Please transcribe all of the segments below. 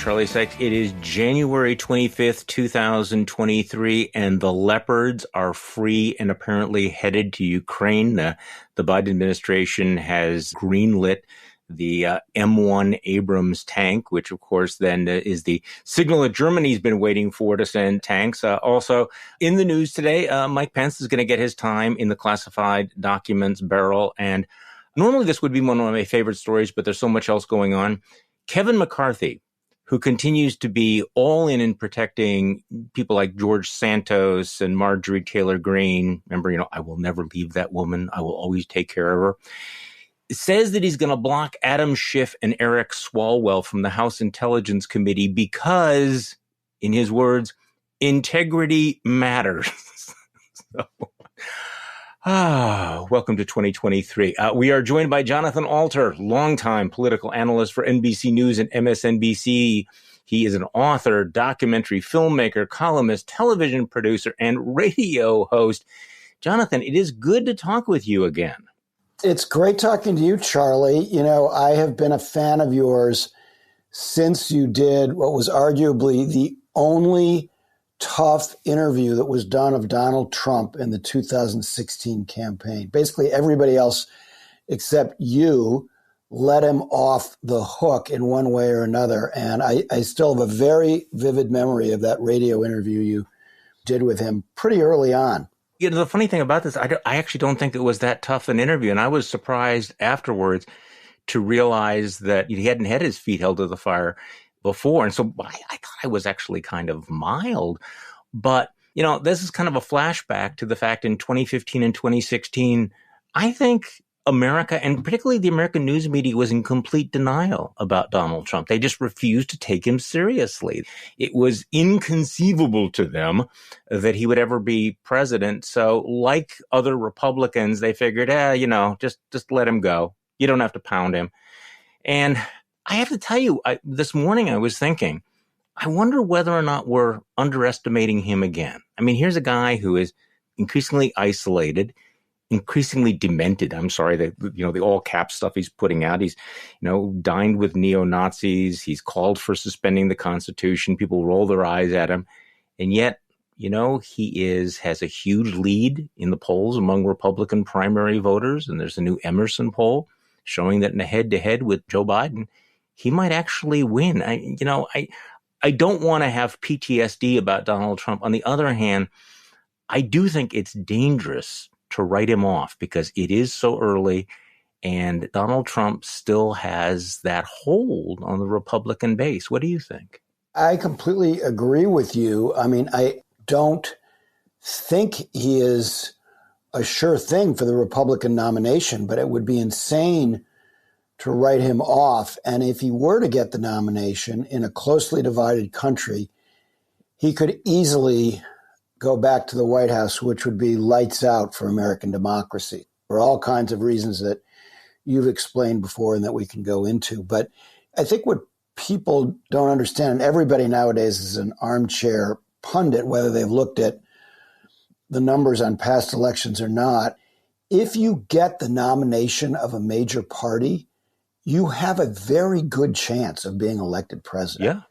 Charlie Sykes, it is January 25th, 2023, and the leopards are free and apparently headed to Ukraine. The Biden administration has greenlit the M1 Abrams tank, which, of course, then is the signal that Germany's been waiting for to send tanks. Also, in the news today, Mike Pence is going to get his time in the classified documents barrel. And normally this would be one of my favorite stories, but there's so much else going on. Kevin McCarthy, who continues to be all in protecting people like George Santos and Marjorie Taylor Greene. Remember, I will never leave that woman. I will always take care of her. Says that he's going to block Adam Schiff and Eric Swalwell from the House Intelligence Committee because, in his words, integrity matters. Welcome to 2023. We are joined by Jonathan Alter, longtime political analyst for NBC News and MSNBC. He is an author, documentary filmmaker, columnist, television producer, and radio host. Jonathan, it is good to talk with you again. It's great talking to you, Charlie. I have been a fan of yours since you did what was arguably the only tough interview that was done of Donald Trump in the 2016 campaign. Basically, everybody else except you let him off the hook in one way or another. And I still have a very vivid memory of that radio interview you did with him pretty early on. The funny thing about this, I actually don't think it was that tough an interview. And I was surprised afterwards to realize that he hadn't had his feet held to the fire before. And so I thought I was actually kind of mild. But, this is kind of a flashback to the fact in 2015 and 2016, I think America, and particularly the American news media, was in complete denial about Donald Trump. They just refused to take him seriously. It was inconceivable to them that he would ever be president. So like other Republicans, they figured, just let him go. You don't have to pound him. And I have to tell you, this morning I was thinking, I wonder whether or not we're underestimating him again. I mean, here's a guy who is increasingly isolated, increasingly demented. I'm sorry, the all cap stuff he's putting out. He's, dined with neo-Nazis. He's called for suspending the Constitution. People roll their eyes at him. And yet, he has a huge lead in the polls among Republican primary voters. And there's a new Emerson poll showing that in a head-to-head with Joe Biden, he might actually win. I don't want to have PTSD about Donald Trump. On the other hand, I do think it's dangerous to write him off because it is so early and Donald Trump still has that hold on the Republican base. What do you think? I completely agree with you. I mean, I don't think he is a sure thing for the Republican nomination, but it would be insane to write him off. And if he were to get the nomination in a closely divided country, he could easily go back to the White House, which would be lights out for American democracy for all kinds of reasons that you've explained before and that we can go into. But I think what people don't understand, and everybody nowadays is an armchair pundit, whether they've looked at the numbers on past elections or not, if you get the nomination of a major party, you have a very good chance of being elected president. Yeah.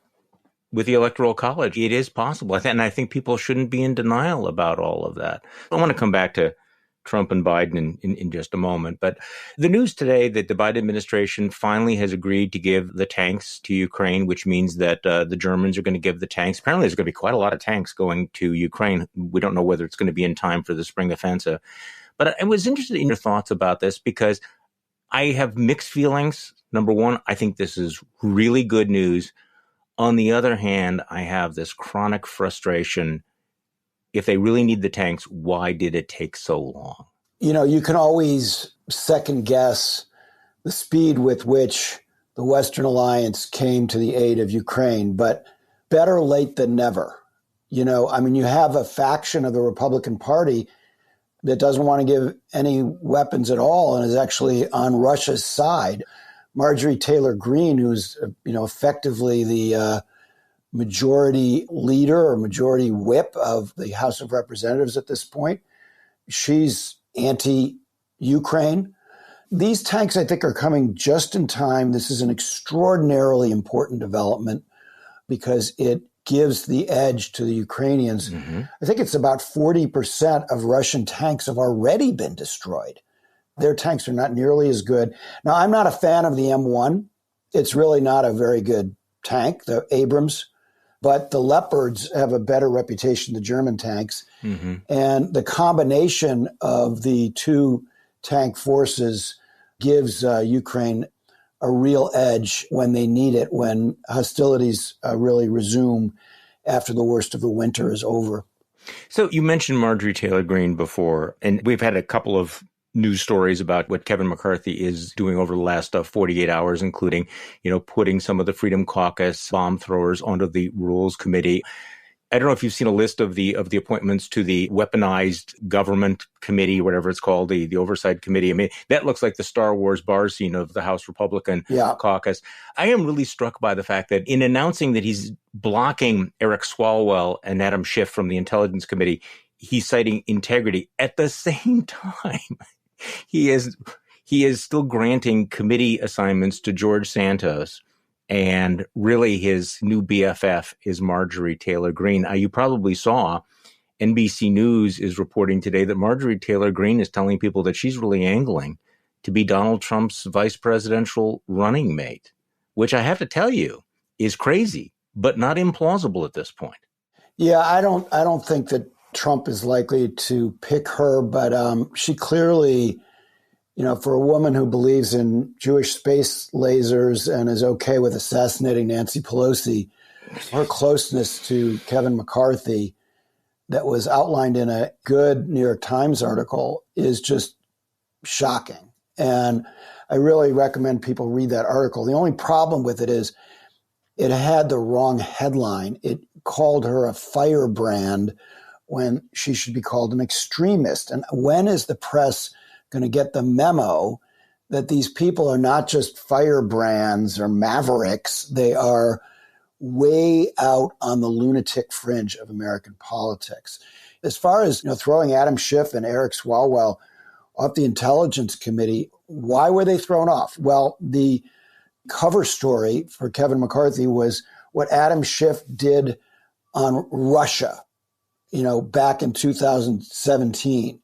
With the Electoral College, it is possible. And I think people shouldn't be in denial about all of that. I want to come back to Trump and Biden in just a moment. But the news today that the Biden administration finally has agreed to give the tanks to Ukraine, which means that the Germans are going to give the tanks. Apparently, there's going to be quite a lot of tanks going to Ukraine. We don't know whether it's going to be in time for the spring offensive. But I was interested in your thoughts about this because I have mixed feelings. Number one, I think this is really good news. On the other hand, I have this chronic frustration. If they really need the tanks, why did it take so long? You can always second guess the speed with which the Western alliance came to the aid of Ukraine, but better late than never. You have a faction of the Republican Party that doesn't want to give any weapons at all and is actually on Russia's side. Marjorie Taylor Greene, who's effectively the majority leader or majority whip of the House of Representatives at this point, she's anti-Ukraine. These tanks, I think, are coming just in time. This is an extraordinarily important development. because it gives the edge to the Ukrainians. Mm-hmm. I think it's about 40% of Russian tanks have already been destroyed. Their tanks are not nearly as good. Now, I'm not a fan of the M1. It's really not a very good tank, the Abrams, but the Leopards have a better reputation than the German tanks. Mm-hmm. And the combination of the two tank forces gives Ukraine a real edge when they need it, when hostilities really resume after the worst of the winter is over. So you mentioned Marjorie Taylor Greene before, and we've had a couple of news stories about what Kevin McCarthy is doing over the last 48 hours, including, putting some of the Freedom Caucus bomb throwers onto the Rules Committee. I don't know if you've seen a list of the appointments to the Weaponized Government Committee, whatever it's called, the Oversight Committee. I mean, that looks like the Star Wars bar scene of the House Republican caucus. I am really struck by the fact that in announcing that he's blocking Eric Swalwell and Adam Schiff from the Intelligence Committee, he's citing integrity. At the same time, he is still granting committee assignments to George Santos. And really his new BFF is Marjorie Taylor Greene. You probably saw NBC News is reporting today that Marjorie Taylor Greene is telling people that she's really angling to be Donald Trump's vice presidential running mate, which I have to tell you is crazy, but not implausible at this point. Yeah, I don't think that Trump is likely to pick her, but she clearly, for a woman who believes in Jewish space lasers and is okay with assassinating Nancy Pelosi, her closeness to Kevin McCarthy that was outlined in a good New York Times article is just shocking. And I really recommend people read that article. The only problem with it is it had the wrong headline. It called her a firebrand when she should be called an extremist. And when is the press going to get the memo that these people are not just firebrands or mavericks? They are way out on the lunatic fringe of American politics. As far as throwing Adam Schiff and Eric Swalwell off the Intelligence Committee, why were they thrown off? Well, the cover story for Kevin McCarthy was what Adam Schiff did on Russia, back in 2017.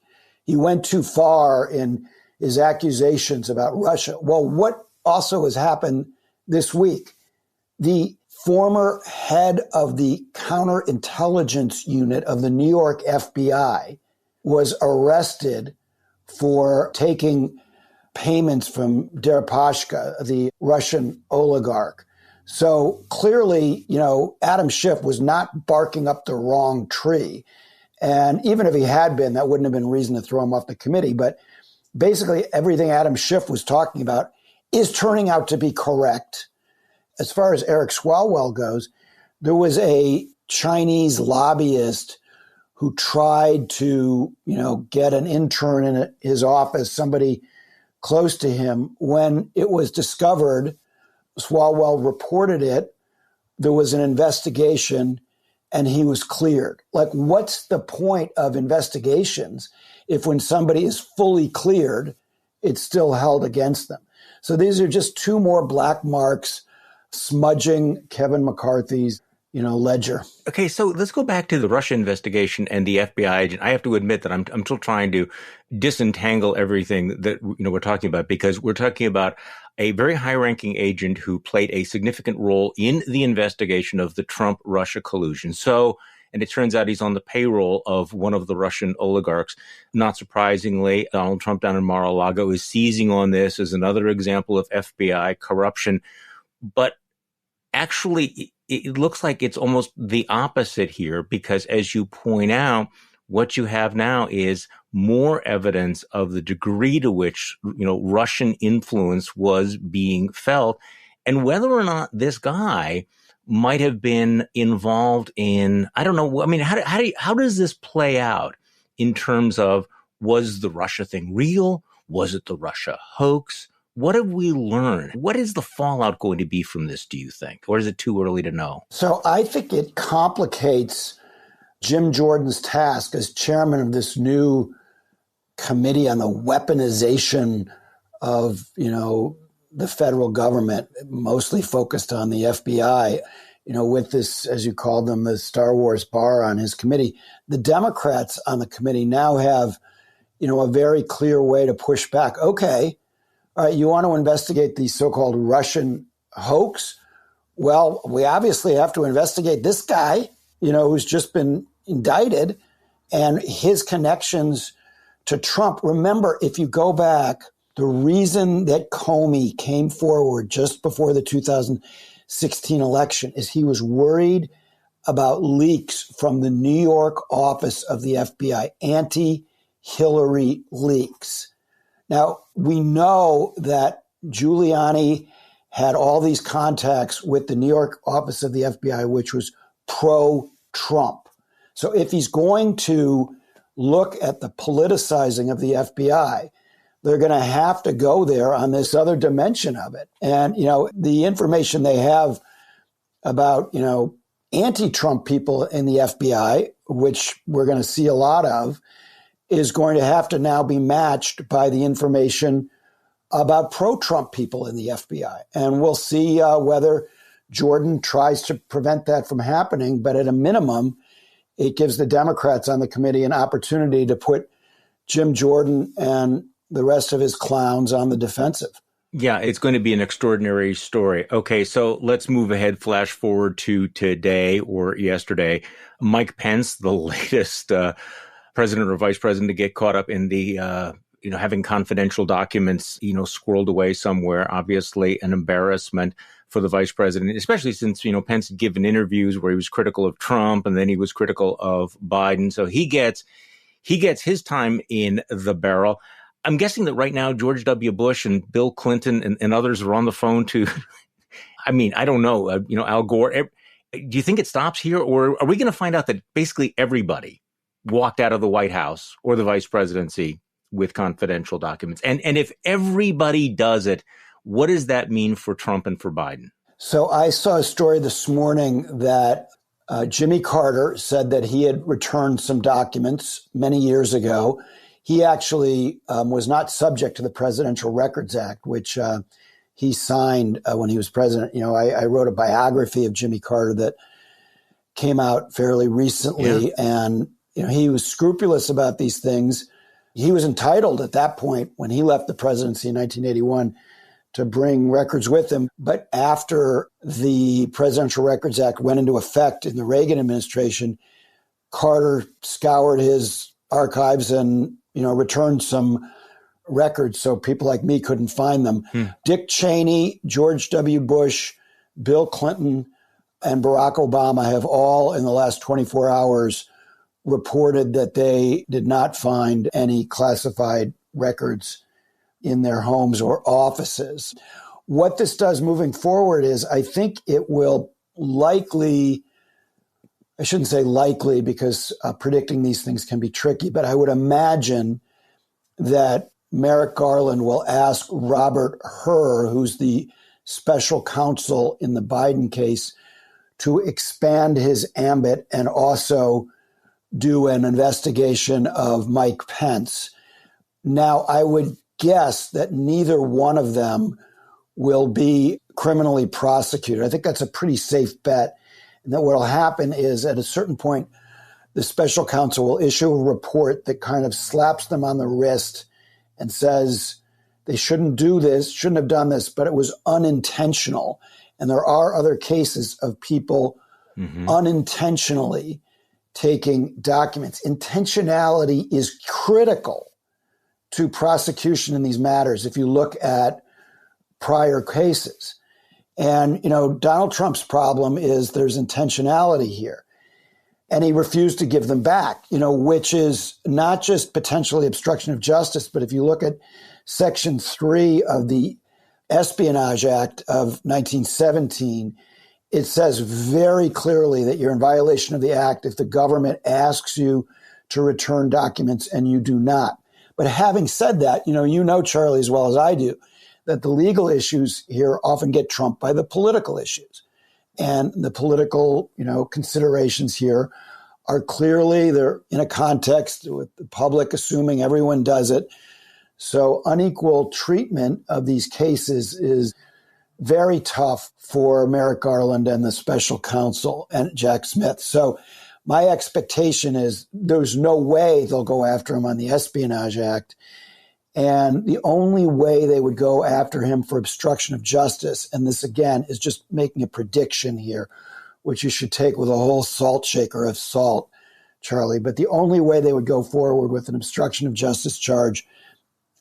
He went too far in his accusations about Russia. Well, what also has happened this week? The former head of the counterintelligence unit of the New York FBI was arrested for taking payments from Deripaska, the Russian oligarch. So clearly, Adam Schiff was not barking up the wrong tree. And even if he had been, that wouldn't have been reason to throw him off the committee. But basically, everything Adam Schiff was talking about is turning out to be correct. As far as Eric Swalwell goes, there was a Chinese lobbyist who tried to, get an intern in his office, somebody close to him. When it was discovered, Swalwell reported it. There was an investigation and he was cleared. Like, what's the point of investigations if when somebody is fully cleared, it's still held against them? So these are just two more black marks smudging Kevin McCarthy's, ledger. Okay, so let's go back to the Russia investigation and the FBI agent. I have to admit that I'm still trying to disentangle everything that we're talking about, because we're talking about a very high-ranking agent who played a significant role in the investigation of the Trump-Russia collusion. So, and it turns out he's on the payroll of one of the Russian oligarchs. Not surprisingly, Donald Trump down in Mar-a-Lago is seizing on this as another example of FBI corruption. But actually, it looks like it's almost the opposite here, because as you point out, what you have now is more evidence of the degree to which, Russian influence was being felt, and whether or not this guy might have been involved in, I don't know. I mean, how does this play out in terms of, was the Russia thing real? Was it the Russia hoax? What have we learned? What is the fallout going to be from this, do you think? Or is it too early to know? So I think it complicates Jim Jordan's task as chairman of this new committee on the weaponization of, the federal government, mostly focused on the FBI. with this, as you called them, the Star Wars bar on his committee. The Democrats on the committee now have, a very clear way to push back. Okay, all right, you want to investigate the so-called Russian hoax? Well, we obviously have to investigate this guy, who's just been indicted, and his connections to Trump. Remember, if you go back, the reason that Comey came forward just before the 2016 election is he was worried about leaks from the New York office of the FBI, anti-Hillary leaks. Now, we know that Giuliani had all these contacts with the New York office of the FBI, which was pro-Trump. So if he's going to look at the politicizing of the FBI, they're going to have to go there on this other dimension of it. And, the information they have about, anti-Trump people in the FBI, which we're going to see a lot of, is going to have to now be matched by the information about pro-Trump people in the FBI. And we'll see whether Jordan tries to prevent that from happening. But at a minimum, it gives the Democrats on the committee an opportunity to put Jim Jordan and the rest of his clowns on the defensive. Yeah, it's going to be an extraordinary story. Okay, so let's move ahead, flash forward to today or yesterday. Mike Pence, the latest president or vice president to get caught up in the, having confidential documents, squirreled away somewhere, obviously an embarrassment for the vice president, especially since, Pence had given interviews where he was critical of Trump and then he was critical of Biden. So he gets his time in the barrel. I'm guessing that right now, George W. Bush and Bill Clinton and others are on the phone to, I don't know, Al Gore. Do you think it stops here, or are we going to find out that basically everybody walked out of the White House or the vice presidency with confidential documents? And if everybody does it, what does that mean for Trump and for Biden? So I saw a story this morning that Jimmy Carter said that he had returned some documents many years ago. He actually was not subject to the Presidential Records Act, which he signed when he was president. I wrote a biography of Jimmy Carter that came out fairly recently, and he was scrupulous about these things. He was entitled at that point, when he left the presidency in 1981, to bring records with him. But after the Presidential Records Act went into effect in the Reagan administration, Carter scoured his archives and returned some records so people like me couldn't find them. Dick Cheney, George W. Bush, Bill Clinton, and Barack Obama have all in the last 24 hours reported that they did not find any classified records in their homes or offices. What this does moving forward is I think it will likely, I shouldn't say likely because predicting these things can be tricky, but I would imagine that Merrick Garland will ask Robert Hur, who's the special counsel in the Biden case, to expand his ambit and also do an investigation of Mike Pence. Now, I would guess that neither one of them will be criminally prosecuted. I think that's a pretty safe bet. And that what will happen is at a certain point, the special counsel will issue a report that kind of slaps them on the wrist and says they shouldn't do this, shouldn't have done this, but it was unintentional. And there are other cases of people unintentionally taking documents. Intentionality is critical to prosecution in these matters if you look at prior cases. And, Donald Trump's problem is there's intentionality here. And he refused to give them back, which is not just potentially obstruction of justice, but if you look at Section 3 of the Espionage Act of 1917, it says very clearly that you're in violation of the act if the government asks you to return documents and you do not. But having said that, Charlie, as well as I do, that the legal issues here often get trumped by the political issues. And the political, considerations here are clearly, they're in a context with the public assuming everyone does it. So unequal treatment of these cases is very tough for Merrick Garland and the special counsel and Jack Smith. So my expectation is there's no way they'll go after him on the Espionage Act. And the only way they would go after him for obstruction of justice, and this again is just making a prediction here, which you should take with a whole salt shaker of salt, Charlie, but the only way they would go forward with an obstruction of justice charge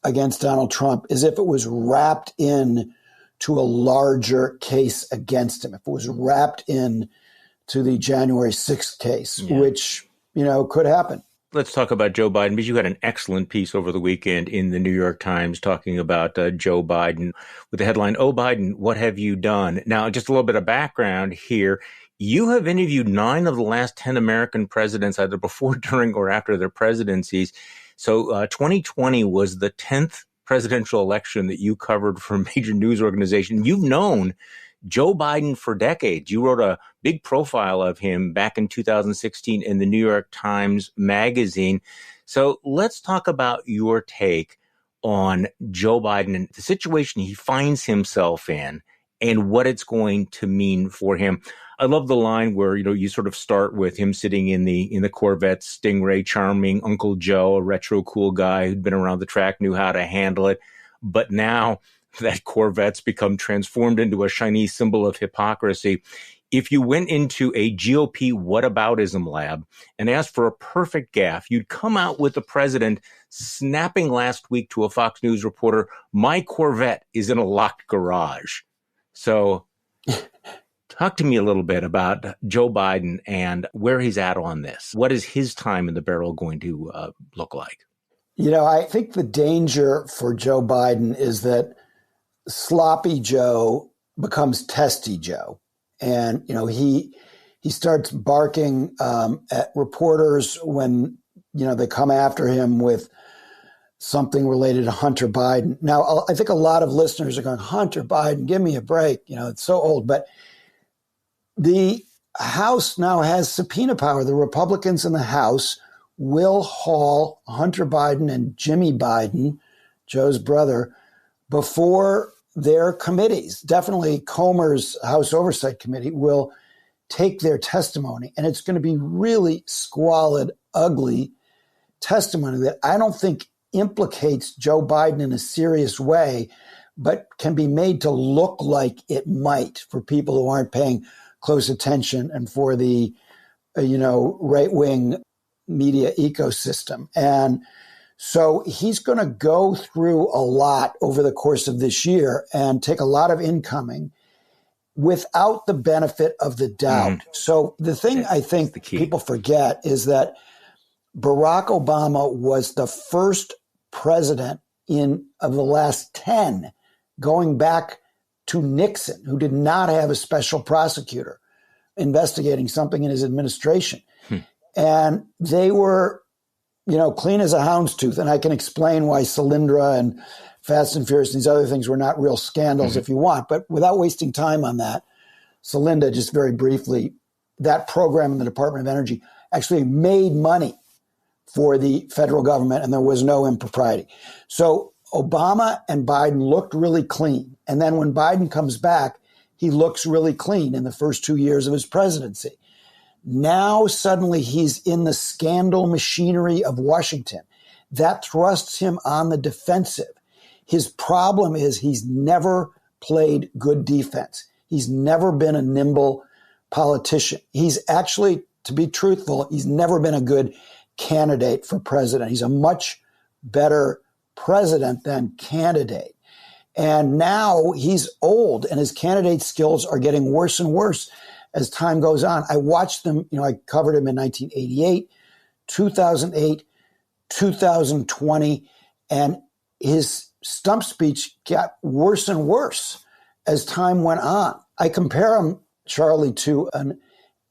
against Donald Trump is if it was wrapped in to a larger case against him, if it was wrapped in to the January 6th case, which, could happen. Let's talk about Joe Biden, because you had an excellent piece over the weekend in the New York Times talking about Joe Biden with the headline, "Oh, Biden, what have you done?" Now, just a little bit of background here. You have interviewed 9 of the last 10 American presidents, either before, during, or after their presidencies. So 2020 was the 10th presidential election that you covered for a major news organization. You've known Joe Biden for decades. You wrote a big profile of him back in 2016 in the New York Times Magazine. So let's talk about your take on Joe Biden and the situation he finds himself in and what it's going to mean for him. I love the line where, you sort of start with him sitting in the Corvette Stingray, charming Uncle Joe, a retro cool guy who'd been around the track, knew how to handle it. But now that Corvette's become transformed into a shiny symbol of hypocrisy. If you went into a GOP whataboutism lab and asked for a perfect gaffe, you'd come out with the president snapping last week to a Fox News reporter, "My Corvette is in a locked garage." So talk to me a little bit about Joe Biden and where he's at on this. What is his time in the barrel going to look like? I think the danger for Joe Biden is that sloppy Joe becomes testy Joe. And, he starts barking at reporters when, they come after him with something related to Hunter Biden. Now, I think a lot of listeners are going, "Hunter Biden, give me a break. It's so old." But the House now has subpoena power. The Republicans in the House will haul Hunter Biden and Jimmy Biden, Joe's brother, before their committees. Definitely Comer's House Oversight Committee will take their testimony. And it's going to be really squalid, ugly testimony that I don't think implicates Joe Biden in a serious way, but can be made to look like it might for people who aren't paying close attention and for the, right-wing media ecosystem. And so he's going to go through a lot over the course of this year and take a lot of incoming without the benefit of the doubt. So the thing I think people forget is that Barack Obama was the first president of the last 10, going back to Nixon, who did not have a special prosecutor investigating something in his administration. And they were clean as a houndstooth. And I can explain why Solyndra and Fast and Furious and these other things were not real scandals if you want. But without wasting time on that, Solyndra, just very briefly, that program in the Department of Energy actually made money for the federal government and there was no impropriety. So Obama and Biden looked really clean. And then when Biden comes back, he looks really clean in the first 2 years of his presidency. Now, suddenly, he's in the scandal machinery of Washington. That thrusts him on the defensive. His problem is he's never played good defense. He's never been a nimble politician. He's actually, to be truthful, he's never been a good candidate for president. He's a much better president than candidate. And now he's old and his candidate skills are getting worse and worse as time goes on. I watched them, I covered him in 1988, 2008, 2020, and his stump speech got worse and worse as time went on. I compare him, Charlie, to an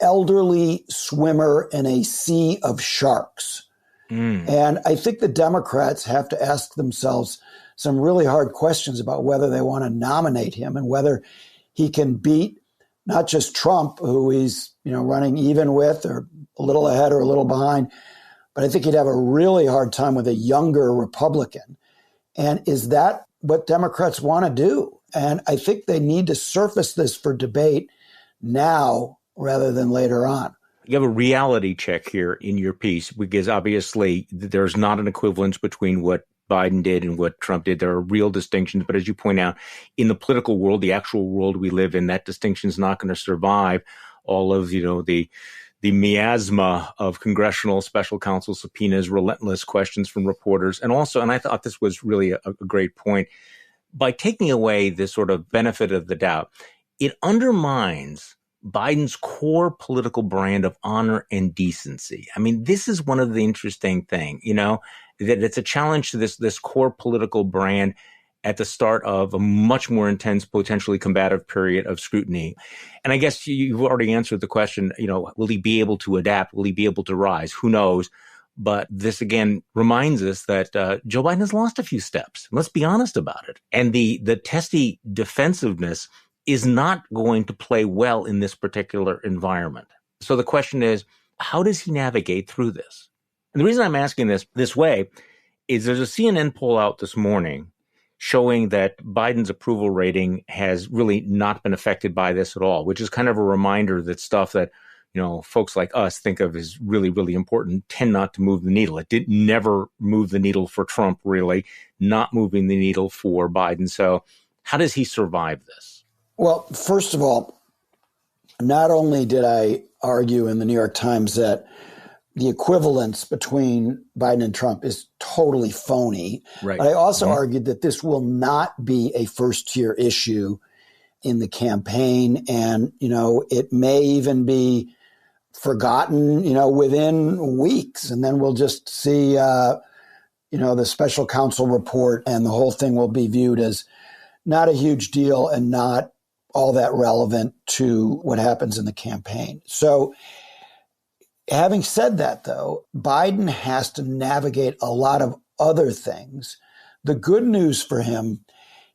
elderly swimmer in a sea of sharks. And I think the Democrats have to ask themselves some really hard questions about whether they want to nominate him and whether he can beat not just Trump, who he's, running even with or a little ahead or a little behind, but I think he'd have a really hard time with a younger Republican. And is that what Democrats want to do? And I think they need to surface this for debate now rather than later on. You have a reality check here in your piece, because obviously there's not an equivalence between what Biden did and what Trump did. There are real distinctions. But as you point out, in the political world, the actual world we live in, that distinction is not going to survive all of, the miasma of congressional special counsel subpoenas, relentless questions from reporters. And also, and I thought this was really a great point, by taking away this sort of benefit of the doubt, it undermines Biden's core political brand of honor and decency. I mean, this is one of the interesting things, that it's a challenge to this core political brand at the start of a much more intense, potentially combative period of scrutiny. And I guess you've already answered the question, will he be able to adapt? Will he be able to rise? Who knows? But this, again, reminds us that Joe Biden has lost a few steps. Let's be honest about it. And the testy defensive-ness is not going to play well in this particular environment. So the question is, how does he navigate through this? And the reason I'm asking this way is there's a CNN poll out this morning showing that Biden's approval rating has really not been affected by this at all, which is kind of a reminder that stuff that, folks like us think of as really, really important tend not to move the needle. It did never move the needle for Trump, really, not moving the needle for Biden. So how does he survive this? Well, first of all, not only did I argue in the New York Times that the equivalence between Biden and Trump is totally phony, right, but I also argued that this will not be a first-tier issue in the campaign. And, it may even be forgotten, within weeks. And then we'll just see, the special counsel report, and the whole thing will be viewed as not a huge deal and not all that relevant to what happens in the campaign. So having said that, though, Biden has to navigate a lot of other things. The good news for him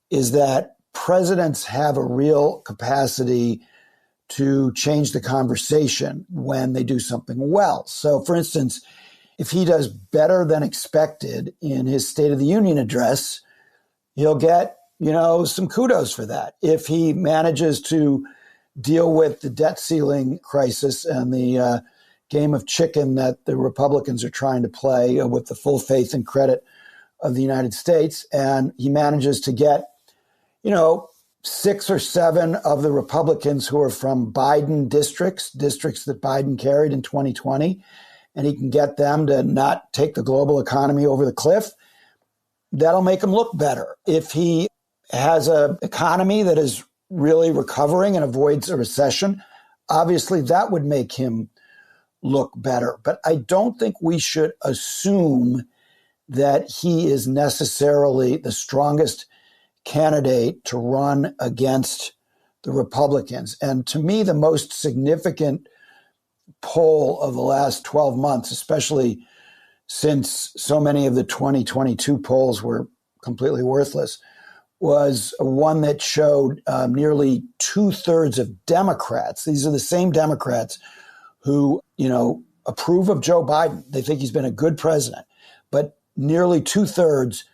is that presidents have a real capacity to change the conversation when they do something well. So, for instance, if he does better than expected in his State of the Union address, he'll get some kudos for that. If he manages to deal with the debt ceiling crisis and the game of chicken that the Republicans are trying to play with the full faith and credit of the United States, and he manages to get, 6 or 7 of the Republicans who are from Biden districts that Biden carried in 2020, and he can get them to not take the global economy over the cliff, that'll make him look better. If he has an economy that is really recovering and avoids a recession, obviously that would make him look better. But I don't think we should assume that he is necessarily the strongest candidate to run against the Republicans. And to me, the most significant poll of the last 12 months, especially since so many of the 2022 polls were completely worthless, was one that showed nearly 2/3 of Democrats. These are the same Democrats who, approve of Joe Biden. They think he's been a good president, but nearly 2/3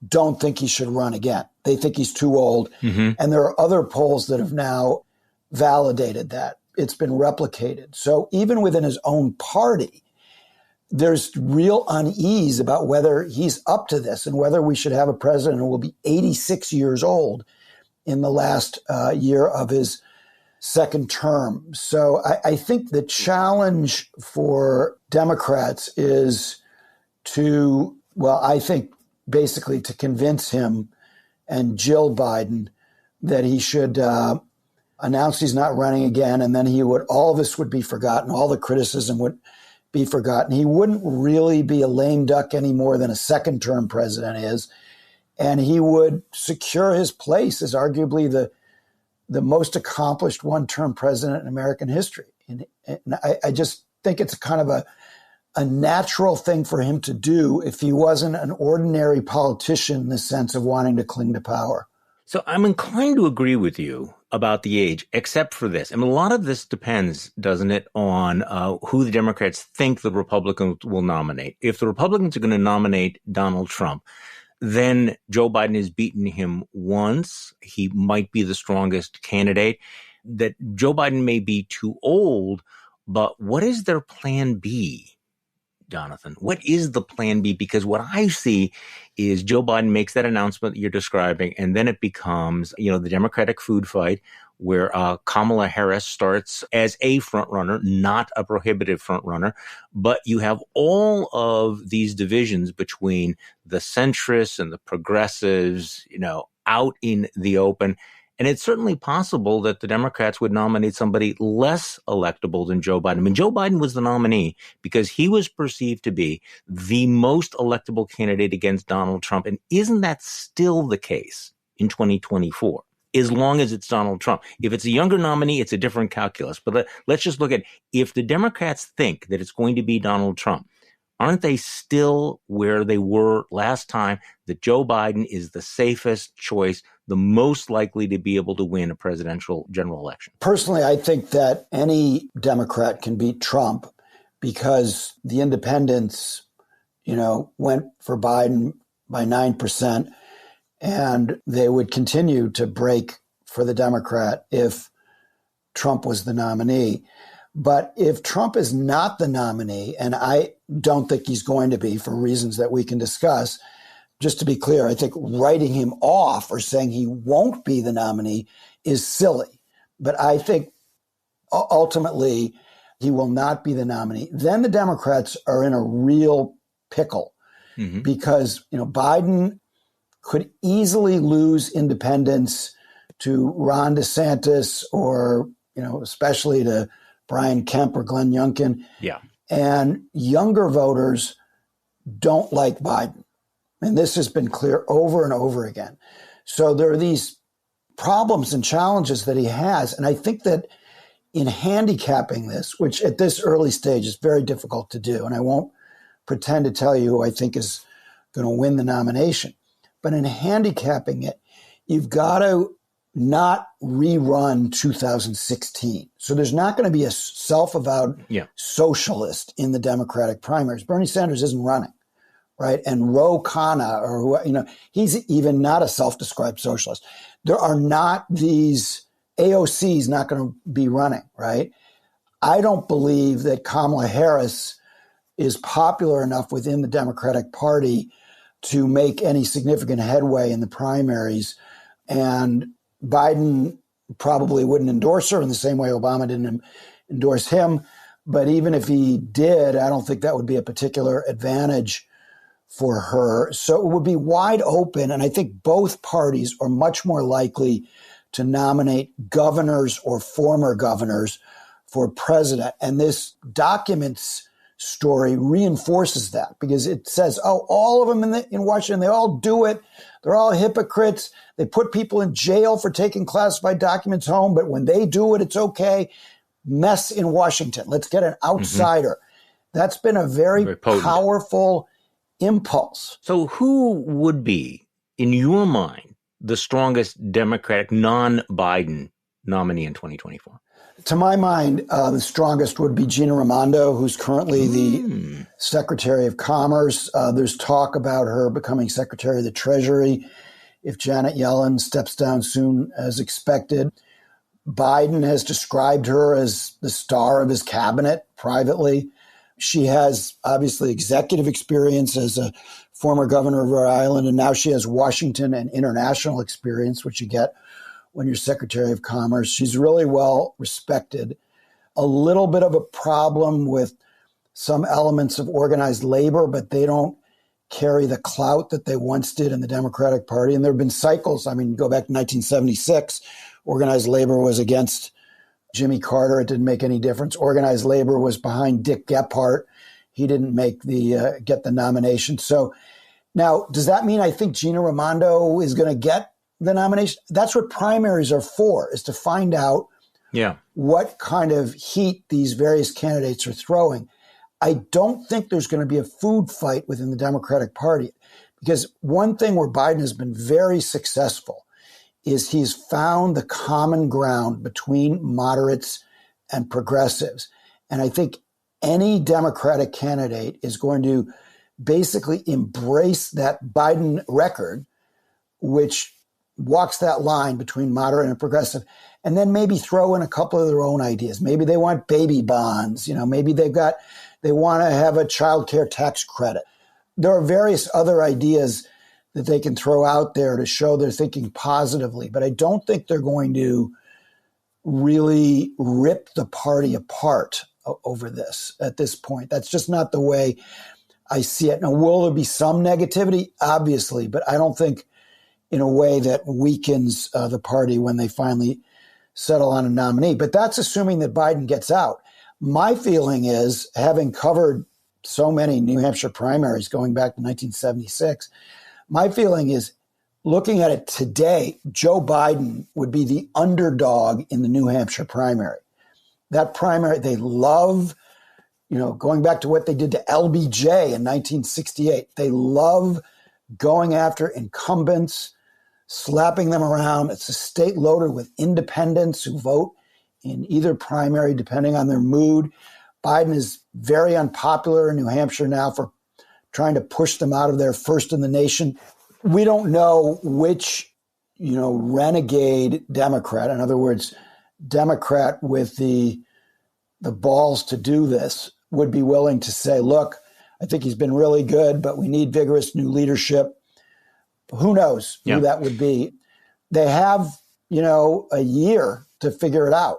don't think he should run again. They think he's too old. Mm-hmm. And there are other polls that have now validated that. It's been replicated. So even within his own party, there's real unease about whether he's up to this and whether we should have a president who will be 86 years old in the last year of his second term. So I think the challenge for Democrats is basically to convince him and Jill Biden that he should announce he's not running again, and then all this would be forgotten, all the criticism would be forgotten. He wouldn't really be a lame duck any more than a second-term president is, and he would secure his place as arguably the most accomplished one-term president in American history. And I just think it's kind of a natural thing for him to do if he wasn't an ordinary politician in the sense of wanting to cling to power. So I'm inclined to agree with you about the age, except for this. I mean, a lot of this depends, doesn't it, on who the Democrats think the Republicans will nominate. If the Republicans are going to nominate Donald Trump, then Joe Biden has beaten him once. He might be the strongest candidate. That Joe Biden may be too old, but what is their plan B, Jonathan? What is the plan B? Because what I see is Joe Biden makes that announcement that you're describing, and then it becomes, the Democratic food fight where Kamala Harris starts as a frontrunner, not a prohibitive frontrunner. But you have all of these divisions between the centrists and the progressives, out in the open. And it's certainly possible that the Democrats would nominate somebody less electable than Joe Biden. I mean, Joe Biden was the nominee because he was perceived to be the most electable candidate against Donald Trump. And isn't that still the case in 2024? As long as it's Donald Trump. If it's a younger nominee, it's a different calculus. But let's just look at, if the Democrats think that it's going to be Donald Trump, aren't they still where they were last time, that Joe Biden is the safest choice, the most likely to be able to win a presidential general election? Personally, I think that any Democrat can beat Trump because the independents, went for Biden by 9%, and they would continue to break for the Democrat if Trump was the nominee. But if Trump is not the nominee, and I don't think he's going to be for reasons that we can discuss, just to be clear, I think writing him off or saying he won't be the nominee is silly. But I think ultimately he will not be the nominee. Then the Democrats are in a real pickle because, Biden could easily lose independents to Ron DeSantis or, especially to Brian Kemp or Glenn Youngkin. Yeah. And younger voters don't like Biden. And this has been clear over and over again. So there are these problems and challenges that he has. And I think that in handicapping this, which at this early stage is very difficult to do, and I won't pretend to tell you who I think is going to win the nomination, but in handicapping it, you've got to not rerun 2016. So there's not going to be a self-avowed socialist in the Democratic primaries. Bernie Sanders isn't running, right? And Ro Khanna, or he's even not a self-described socialist. There are not these, AOC's not going to be running, right? I don't believe that Kamala Harris is popular enough within the Democratic Party to make any significant headway in the primaries. And Biden probably wouldn't endorse her in the same way Obama didn't endorse him. But even if he did, I don't think that would be a particular advantage for her. So it would be wide open. And I think both parties are much more likely to nominate governors or former governors for president. And this documents story reinforces that because it says, all of them in Washington, they all do it. They're all hypocrites. They put people in jail for taking classified documents home, but when they do it, it's okay. Mess in Washington. Let's get an outsider. That's been a very powerful impulse. So who would be, in your mind, the strongest Democratic non-Biden nominee in 2024? To my mind, the strongest would be Gina Raimondo, who's currently the Secretary of Commerce. There's talk about her becoming Secretary of the Treasury if Janet Yellen steps down soon as expected. Biden has described her as the star of his cabinet privately. She has obviously executive experience as a former governor of Rhode Island, and now she has Washington and international experience, which you get when you're Secretary of Commerce. She's really well respected. A little bit of a problem with some elements of organized labor, but they don't carry the clout that they once did in the Democratic Party. And there have been cycles. I mean, go back to 1976, organized labor was against Jimmy Carter. It didn't make any difference. Organized labor was behind Dick Gephardt. He didn't make get the nomination. So now, does that mean I think Gina Raimondo is going to get the nomination? That's what primaries are for, is to find out what kind of heat these various candidates are throwing. I don't think there's going to be a food fight within the Democratic Party, because one thing where Biden has been very successful is he's found the common ground between moderates and progressives. And I think any Democratic candidate is going to basically embrace that Biden record, which walks that line between moderate and progressive, and then maybe throw in a couple of their own ideas. Maybe they want baby bonds. Maybe they want to have a child care tax credit. There are various other ideas that they can throw out there to show they're thinking positively, but I don't think they're going to really rip the party apart over this at this point. That's just not the way I see it. Now, will there be some negativity? Obviously, but I don't think in a way that weakens the party when they finally settle on a nominee. But that's assuming that Biden gets out. My feeling is, having covered so many New Hampshire primaries going back to 1976, my feeling is, looking at it today, Joe Biden would be the underdog in the New Hampshire primary. That primary, they love, going back to what they did to LBJ in 1968. They love going after incumbents, slapping them around. It's a state loaded with independents who vote in either primary, depending on their mood. Biden is very unpopular in New Hampshire now for trying to push them out of their first in the nation. We don't know which, renegade Democrat, in other words, Democrat with the balls to do this, would be willing to say, look, I think he's been really good, but we need vigorous new leadership. Who knows who that would be? They have, a year to figure it out.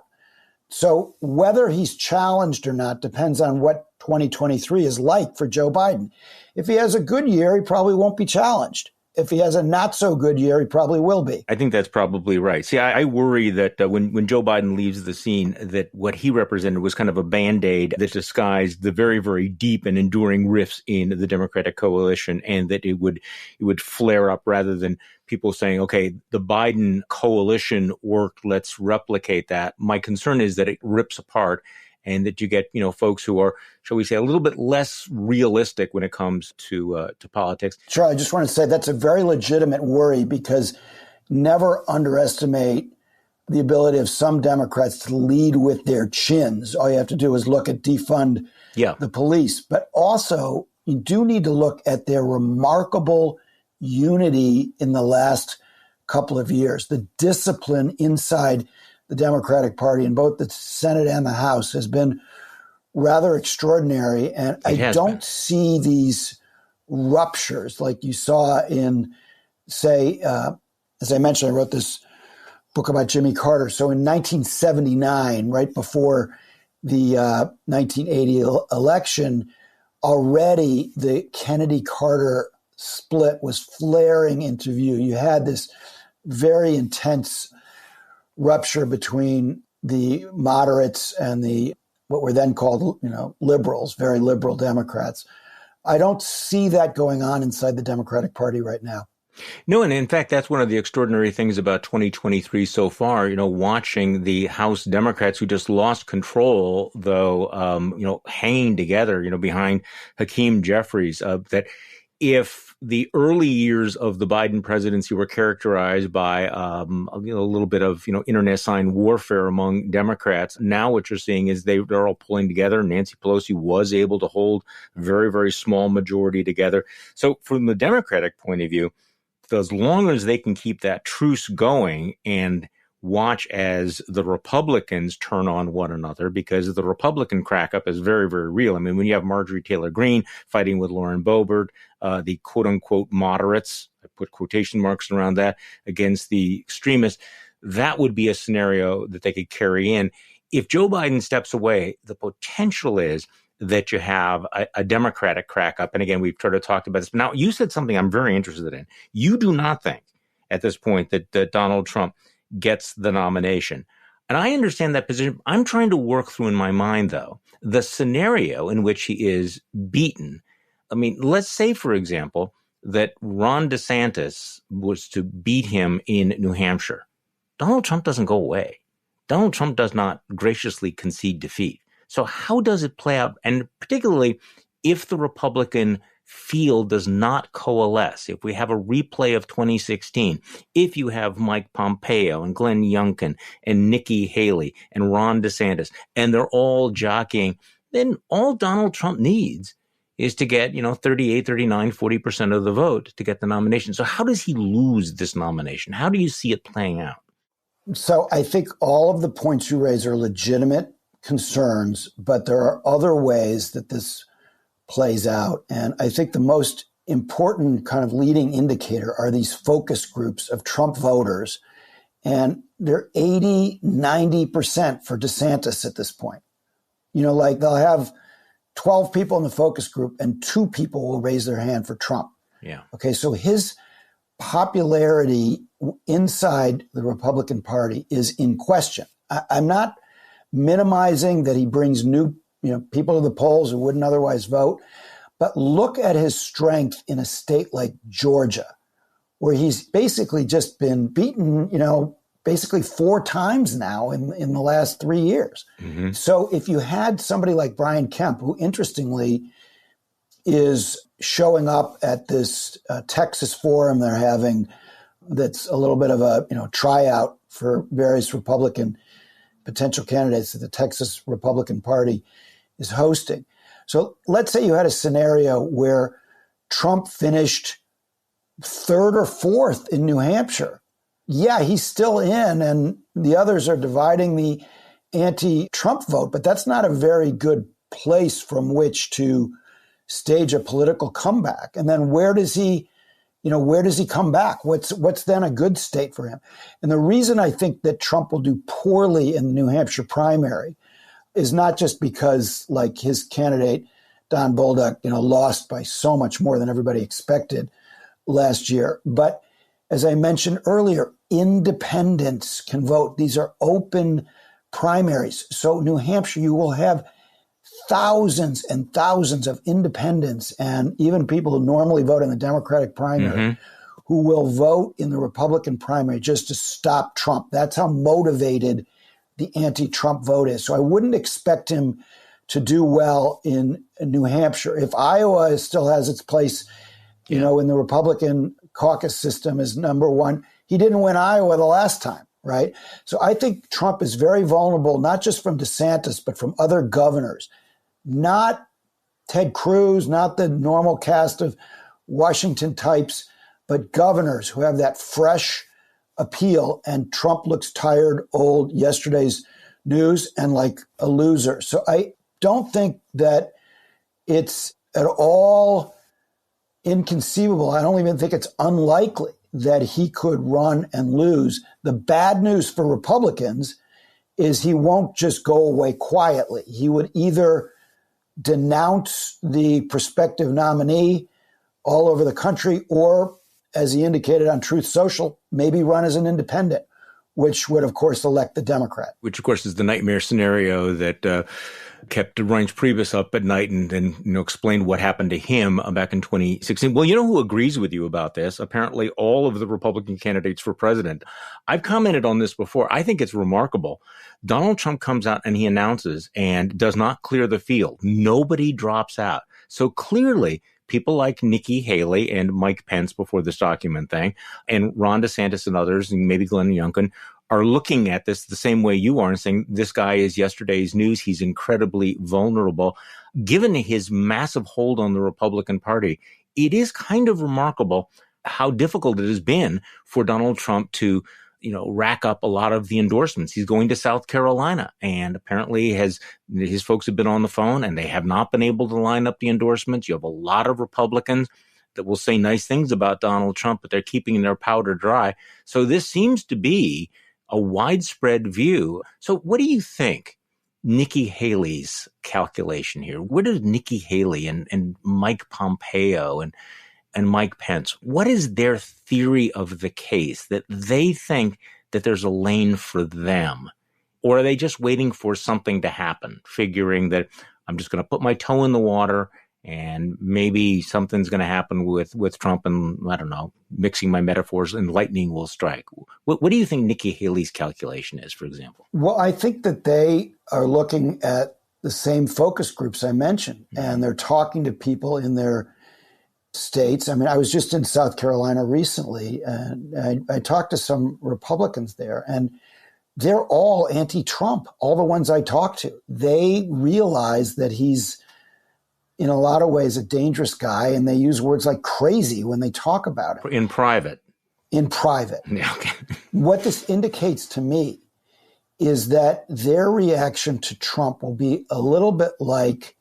So whether he's challenged or not depends on what 2023 is like for Joe Biden. If he has a good year, he probably won't be challenged. If he has a not so good year, he probably will be. I think that's probably right. See, I worry that when Joe Biden leaves the scene, that what he represented was kind of a Band-Aid that disguised the very, very deep and enduring rifts in the Democratic coalition, and that it would flare up rather than people saying, okay, the Biden coalition worked, let's replicate that. My concern is that it rips apart, and that you get, folks who are, shall we say, a little bit less realistic when it comes to politics. Sure. I just want to say that's a very legitimate worry, because never underestimate the ability of some Democrats to lead with their chins. All you have to do is look at defund the police. But also, you do need to look at their remarkable unity in the last couple of years. The discipline inside the Democratic Party in both the Senate and the House has been rather extraordinary. And I don't see these ruptures like you saw in, say, as I mentioned, I wrote this book about Jimmy Carter. So in 1979, right before the 1980 election, already the Kennedy-Carter split was flaring into view. You had this very intense rupture between the moderates and the what were then called, liberals, very liberal Democrats. I don't see that going on inside the Democratic Party right now. No, and in fact, that's one of the extraordinary things about 2023 so far, watching the House Democrats who just lost control, though, hanging together, behind Hakeem Jeffries, that if the early years of the Biden presidency were characterized by a little bit of internecine warfare among Democrats, now what you're seeing is they're all pulling together. Nancy Pelosi was able to hold a very, very small majority together. So from the Democratic point of view, as long as they can keep that truce going and watch as the Republicans turn on one another, because the Republican crackup is very, very real. I mean, when you have Marjorie Taylor Greene fighting with Lauren Boebert, the quote unquote moderates, I put quotation marks around that, against the extremists, that would be a scenario that they could carry in. If Joe Biden steps away, the potential is that you have a Democratic crackup. And again, we've sort of talked about this. But now, you said something I'm very interested in. You do not think at this point that Donald Trump gets the nomination. And I understand that position. I'm trying to work through in my mind, though, the scenario in which he is beaten. I mean, let's say, for example, that Ron DeSantis was to beat him in New Hampshire. Donald Trump doesn't go away. Donald Trump does not graciously concede defeat. So how does it play out? And particularly if the Republican field does not coalesce, if we have a replay of 2016, if you have Mike Pompeo and Glenn Youngkin and Nikki Haley and Ron DeSantis, and they're all jockeying, then all Donald Trump needs is to get, 38, 39, 40% of the vote to get the nomination. So how does he lose this nomination? How do you see it playing out? So I think all of the points you raise are legitimate concerns, but there are other ways that this plays out. And I think the most important kind of leading indicator are these focus groups of Trump voters. And they're 80, 90% for DeSantis at this point. Like they'll have 12 people in the focus group and 2 people will raise their hand for Trump. Yeah. Okay. So his popularity inside the Republican Party is in question. I'm not minimizing that he brings new, people to the polls who wouldn't otherwise vote, but look at his strength in a state like Georgia, where he's basically just been beaten, basically 4 times now in the last 3 years. Mm-hmm. So if you had somebody like Brian Kemp, who interestingly is showing up at this Texas forum they're having, that's a little bit of a tryout for various Republican potential candidates that the Texas Republican Party is hosting. So let's say you had a scenario where Trump finished 3rd or 4th in New Hampshire. Yeah, he's still in, and the others are dividing the anti-Trump vote, but that's not a very good place from which to stage a political comeback. And then where does he come back? What's then a good state for him? And the reason I think that Trump will do poorly in the New Hampshire primary is not just because like his candidate, Don Bolduc, lost by so much more than everybody expected last year. But as I mentioned earlier, independents can vote. These are open primaries. So New Hampshire, you will have thousands and thousands of independents and even people who normally vote in the Democratic primary who will vote in the Republican primary just to stop Trump. That's how motivated the anti-Trump vote is. So I wouldn't expect him to do well in New Hampshire. If Iowa still has its place, in the Republican caucus system as number 1, he didn't win Iowa the last time, right? So I think Trump is very vulnerable, not just from DeSantis, but from other governors. Not Ted Cruz, not the normal cast of Washington types, but governors who have that fresh appeal. And Trump looks tired, old, yesterday's news, and like a loser. So I don't think that it's at all inconceivable. I don't even think it's unlikely that he could run and lose. The bad news for Republicans is he won't just go away quietly. He would either denounce the prospective nominee all over the country, or, as he indicated on Truth Social, maybe run as an independent, which would, of course, elect the Democrat. Which, of course, is the nightmare scenario that kept Reince Priebus up at night and explained what happened to him back in 2016. Well, who agrees with you about this? Apparently, all of the Republican candidates for president. I've commented on this before. I think it's remarkable. Donald Trump comes out and he announces and does not clear the field. Nobody drops out. So clearly, people like Nikki Haley and Mike Pence before this document thing, and Ron DeSantis and others, and maybe Glenn Youngkin, are looking at this the same way you are and saying, this guy is yesterday's news. He's incredibly vulnerable. Given his massive hold on the Republican Party, it is kind of remarkable how difficult it has been for Donald Trump to, rack up a lot of the endorsements. He's going to South Carolina, and apparently his folks have been on the phone and they have not been able to line up the endorsements. You have a lot of Republicans that will say nice things about Donald Trump, but they're keeping their powder dry. So this seems to be a widespread view. So what do you think Nikki Haley's calculation here? Where does Nikki Haley and Mike Pompeo and Mike Pence, what is their theory of the case that they think that there's a lane for them? Or are they just waiting for something to happen, figuring that I'm just going to put my toe in the water and maybe something's going to happen with Trump and, I don't know, mixing my metaphors, and lightning will strike? What do you think Nikki Haley's calculation is, for example? Well, I think that they are looking at the same focus groups I mentioned, and they're talking to people in their states. I mean, I was just in South Carolina recently, and I talked to some Republicans there, and they're all anti-Trump, all the ones I talked to. They realize that he's in a lot of ways, a dangerous guy, and they use words like crazy when they talk about him. In private. In private. Yeah, okay. What this indicates to me is that their reaction to Trump will be a little bit like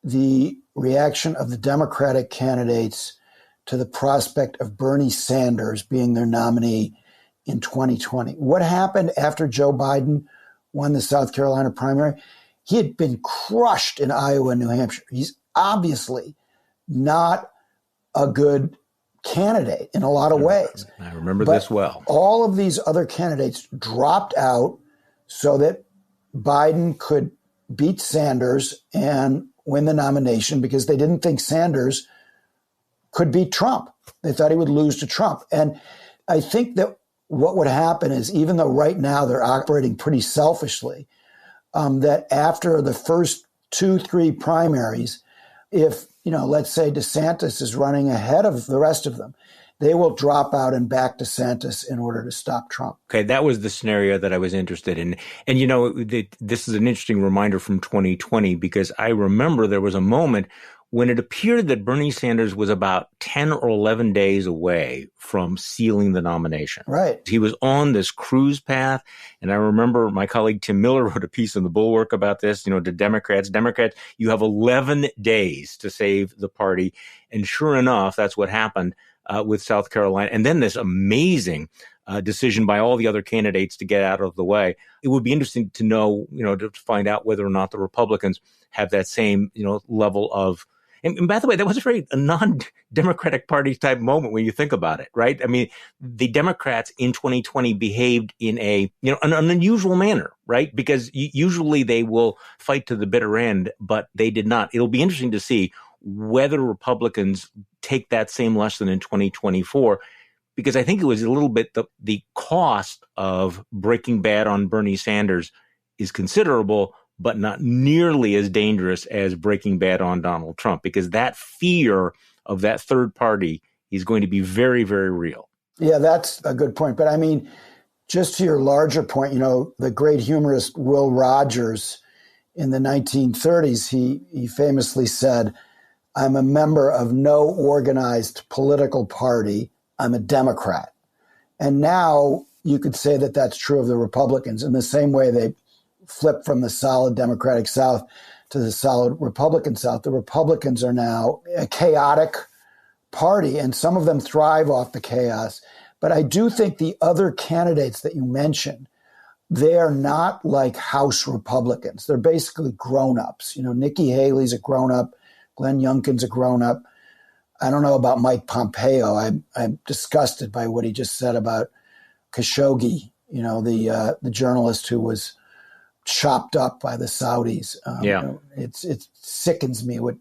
the reaction of the Democratic candidates to the prospect of Bernie Sanders being their nominee in 2020. What happened after Joe Biden won the South Carolina primary? He had been crushed in Iowa and New Hampshire. He's obviously not a good candidate in a lot of ways. I remember this well. All of these other candidates dropped out so that Biden could beat Sanders and win the nomination because they didn't think Sanders could beat Trump. They thought he would lose to Trump. And I think that what would happen is, even though right now they're operating pretty selfishly, that after the first 2-3 primaries, if, let's say DeSantis is running ahead of the rest of them, they will drop out and back DeSantis in order to stop Trump. Okay, that was the scenario that I was interested in. And, this is an interesting reminder from 2020, because I remember there was a moment when it appeared that Bernie Sanders was about 10 or 11 days away from sealing the nomination. Right. He was on this cruise path. And I remember my colleague Tim Miller wrote a piece in the Bulwark about this, to Democrats, you have 11 days to save the party. And sure enough, that's what happened with South Carolina. And then this amazing decision by all the other candidates to get out of the way. It would be interesting to know, to find out whether or not the Republicans have that same, level of. And by the way, that was a very non-Democratic Party type moment when you think about it, right? I mean, the Democrats in 2020 behaved in an unusual manner, right? Because usually they will fight to the bitter end, but they did not. It'll be interesting to see whether Republicans take that same lesson in 2024, because I think it was a little bit the cost of breaking bad on Bernie Sanders is considerable, but not nearly as dangerous as breaking bad on Donald Trump, because that fear of that third party is going to be very, very real. Yeah, that's a good point. But I mean, just to your larger point, the great humorist Will Rogers in the 1930s, he famously said, "I'm a member of no organized political party. I'm a Democrat." And now you could say that that's true of the Republicans in the same way they flip from the solid Democratic South to the solid Republican South. The Republicans are now a chaotic party, and some of them thrive off the chaos. But I do think the other candidates that you mentioned, they are not like House Republicans. They're basically grown-ups. Nikki Haley's a grown-up. Glenn Youngkin's a grown-up. I don't know about Mike Pompeo. I'm disgusted by what he just said about Khashoggi, the journalist who was chopped up by the Saudis. It sickens me what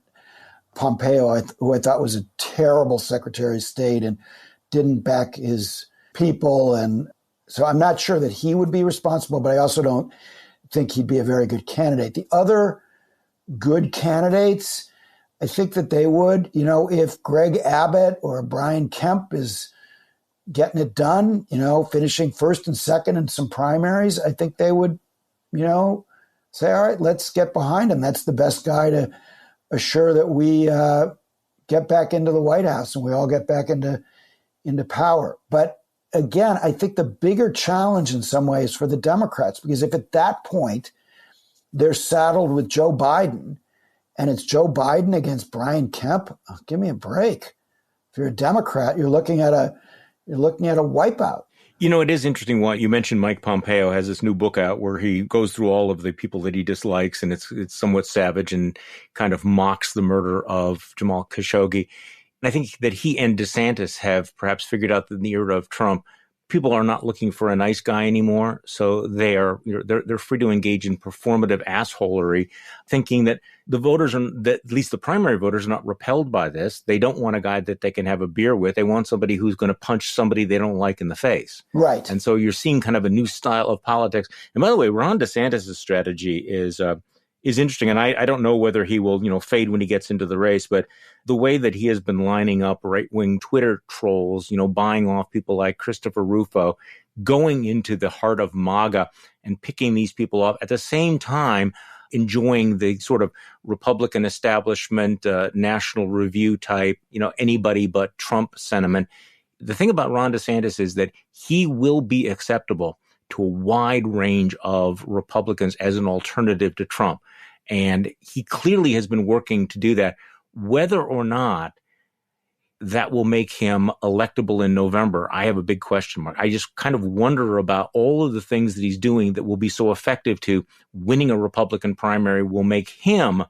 Pompeo, who I thought was a terrible Secretary of State and didn't back his people. And so I'm not sure that he would be responsible, but I also don't think he'd be a very good candidate. The other good candidates, I think that they would, if Greg Abbott or Brian Kemp is getting it done, finishing first and second in some primaries, I think they would, say, all right, let's get behind him. That's the best guy to assure that we get back into the White House and we all get back into power. But again, I think the bigger challenge in some ways for the Democrats, because if at that point they're saddled with Joe Biden and it's Joe Biden against Brian Kemp, give me a break. If you're a Democrat, you're looking at a wipeout. It is interesting what you mentioned. Mike Pompeo has this new book out where he goes through all of the people that he dislikes, and it's somewhat savage and kind of mocks the murder of Jamal Khashoggi. And I think that he and DeSantis have perhaps figured out that in the era of Trump, people are not looking for a nice guy anymore. So they're free to engage in performative assholery, thinking that the voters that at least the primary voters are not repelled by this. They don't want a guy that they can have a beer with. They want somebody who's going to punch somebody they don't like in the face. Right. And so you're seeing kind of a new style of politics. And by the way, Ron DeSantis' strategy is interesting. And I don't know whether he will, fade when he gets into the race, but the way that he has been lining up right-wing Twitter trolls, buying off people like Christopher Rufo, going into the heart of MAGA and picking these people off at the same time, enjoying the sort of Republican establishment, National Review type, anybody but Trump sentiment. The thing about Ron DeSantis is that he will be acceptable to a wide range of Republicans as an alternative to Trump. And he clearly has been working to do that. Whether or not that will make him electable in November, I have a big question mark. I just kind of wonder about all of the things that he's doing that will be so effective to winning a Republican primary will make him,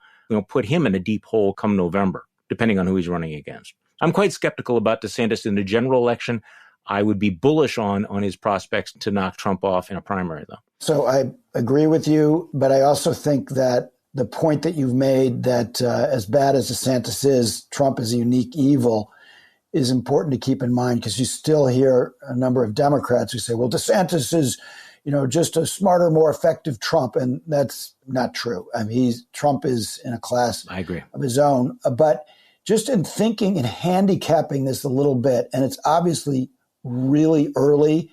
put him in a deep hole come November, depending on who he's running against. I'm quite skeptical about DeSantis in the general election. I would be bullish on his prospects to knock Trump off in a primary, though. So I agree with you, but I also think that the point that you've made that as bad as DeSantis is, Trump is a unique evil is important to keep in mind, because you still hear a number of Democrats who say, well, DeSantis is, just a smarter, more effective Trump. And that's not true. I mean, Trump is in a class I agree. of his own. But just in thinking and handicapping this a little bit, and it's obviously really early,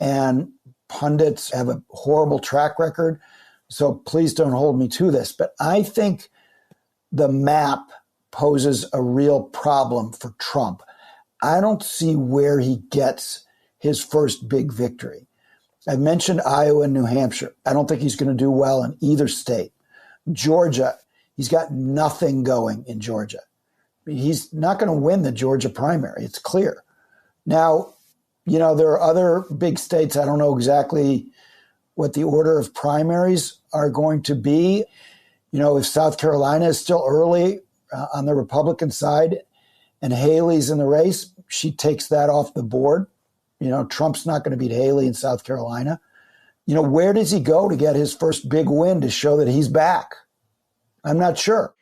and pundits have a horrible track record, so please don't hold me to this. But I think the map poses a real problem for Trump. I don't see where he gets his first big victory. I mentioned Iowa and New Hampshire. I don't think he's going to do well in either state. Georgia, he's got nothing going in Georgia. He's not going to win the Georgia primary. It's clear. Now, there are other big states. I don't know exactly what the order of primaries are going to be. If South Carolina is still early on the Republican side and Haley's in the race, she takes that off the board. Trump's not going to beat Haley in South Carolina. Where does he go to get his first big win to show that he's back? I'm not sure.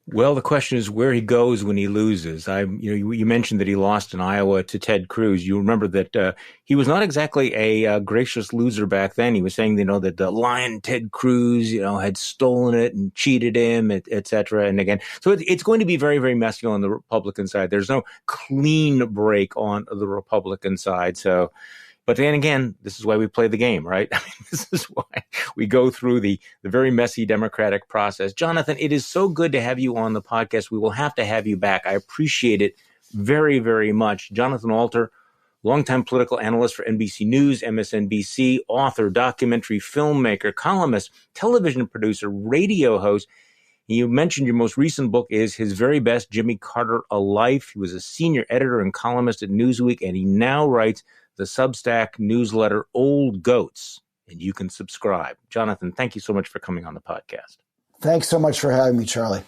Well, the question is where he goes when he loses. You mentioned that he lost in Iowa to Ted Cruz. You remember that he was not exactly a gracious loser back then. He was saying, that the lion Ted Cruz, had stolen it and cheated him, et cetera. And again, so it's going to be very, very messy on the Republican side. There's no clean break on the Republican side. So, but then again, this is why we play the game, right? I mean, this is why we go through the very messy democratic process. Jonathan, it is so good to have you on the podcast. We will have to have you back. I appreciate it very, very much. Jonathan Alter, longtime political analyst for NBC News, MSNBC, author, documentary filmmaker, columnist, television producer, radio host. You mentioned your most recent book is his very best, Jimmy Carter, A Life. He was a senior editor and columnist at Newsweek, and he now writes the Substack newsletter Old Goats, and you can subscribe. Jonathan, thank you so much for coming on the podcast. Thanks so much for having me, Charlie.